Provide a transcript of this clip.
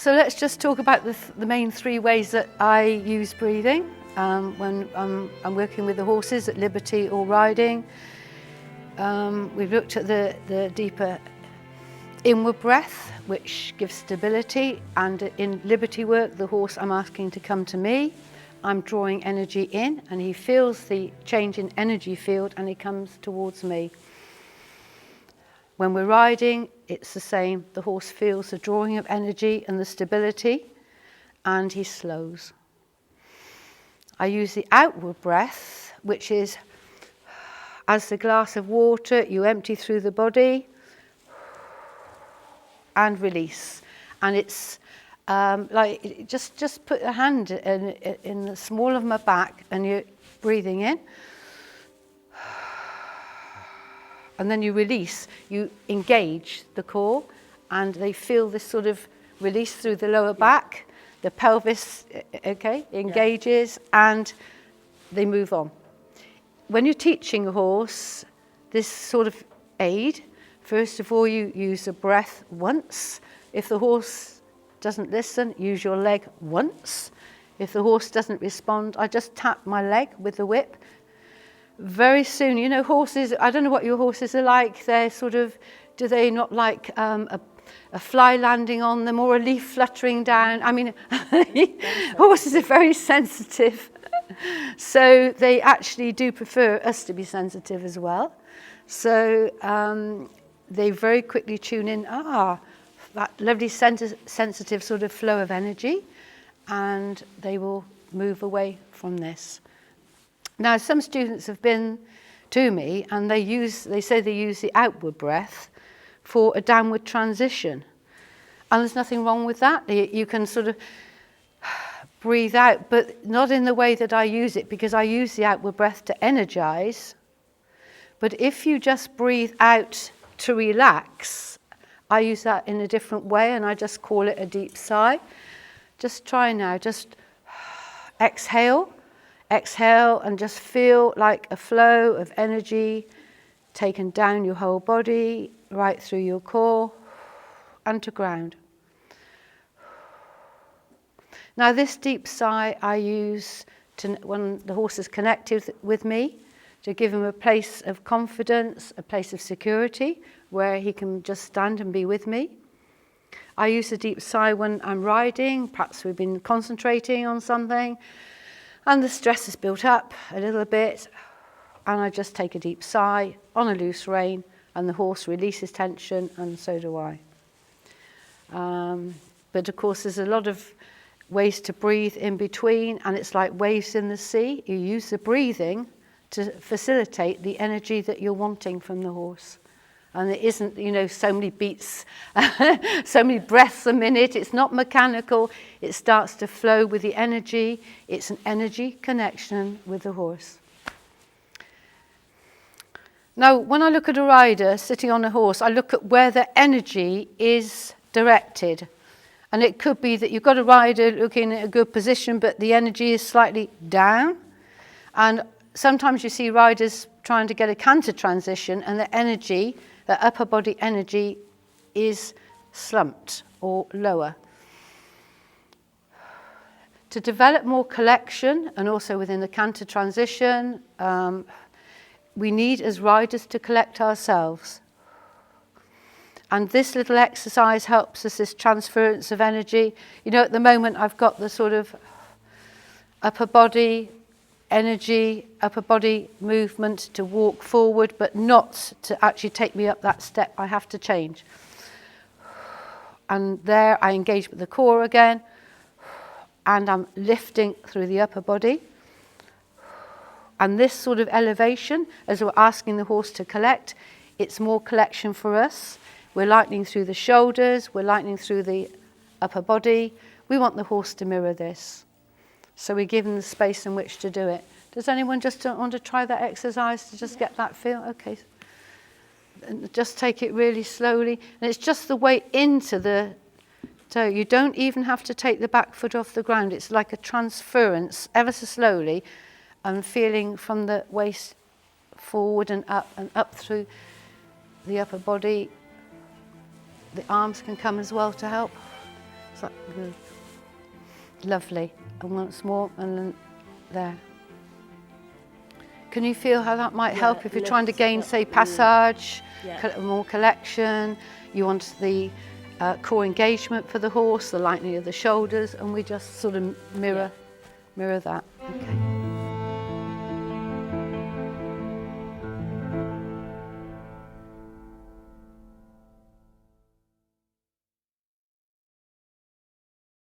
So let's just talk about the main three ways that I use breathing when I'm working with the horses at liberty or riding. We've looked at the deeper inward breath, which gives stability, and in liberty work, the horse I'm asking to come to me. I'm drawing energy in, and he feels the change in energy field, and he comes towards me. When we're riding, it's the same. The horse feels the drawing of energy and the stability, and he slows. I use the outward breath, which is as the glass of water, you empty through the body and release. And it's like just put a hand in the small of my back, and you're breathing in. And then you release, you engage the core, and they feel this sort of release through the lower back. The pelvis, engages, and they move on. When you're teaching a horse this sort of aid, first of all, you use the breath once. If the horse doesn't listen, use your leg once. If the horse doesn't respond, I just tap my leg with the whip. Very soon, you know, horses, I don't know what your horses are like. They're sort of, do they not like a fly landing on them or a leaf fluttering down? I mean, horses are very sensitive. So they actually do prefer us to be sensitive as well. So they very quickly tune in, that lovely sensitive sort of flow of energy, and they will move away from this. Now, some students have been to me, and they say they use the outward breath for a downward transition. And there's nothing wrong with that. You can sort of breathe out, but not in the way that I use it, because I use the outward breath to energize. But if you just breathe out to relax, I use that in a different way, and I just call it a deep sigh. Just try now, just exhale. Exhale and just feel like a flow of energy taken down your whole body, right through your core and to ground. Now this deep sigh I use when the horse is connected with me, to give him a place of confidence, a place of security, where he can just stand and be with me. I use the deep sigh when I'm riding, perhaps we've been concentrating on something, and the stress is built up a little bit, and I just take a deep sigh on a loose rein, and the horse releases tension, and so do I. But of course, there's a lot of ways to breathe in between, and it's like waves in the sea. You use the breathing to facilitate the energy that you're wanting from the horse. And it isn't, you know, so many beats, so many breaths a minute. It's not mechanical. It starts to flow with the energy. It's an energy connection with the horse. Now, when I look at a rider sitting on a horse, I look at where the energy is directed. And it could be that you've got a rider looking at a good position, but the energy is slightly down. And sometimes you see riders trying to get a canter transition, and the energy, the upper body energy, is slumped or lower. To develop more collection, and also within the canter transition, we need as riders to collect ourselves. And this little exercise helps us, this transference of energy. You know, at the moment I've got the sort of upper body energy, upper body movement to walk forward, but not to actually take me up that step. I have to change. And there I engage with the core again, and I'm lifting through the upper body. And this sort of elevation, as we're asking the horse to collect, it's more collection for us. We're lightening through the shoulders, we're lightening through the upper body. We want the horse to mirror this. So we give them the space in which to do it. Does anyone just want to try that exercise to just get that feel? Okay. And just take it really slowly. And it's just the way into the toe. You don't even have to take the back foot off the ground. It's like a transference, ever so slowly, and feeling from the waist forward and up through the upper body. The arms can come as well to help. Is that good? Lovely. And once more, and then there. Can you feel how that might help if you're trying to gain, say, passage, more collection? You want the core engagement for the horse, the lightening of the shoulders, and we just sort of mirror that. Okay.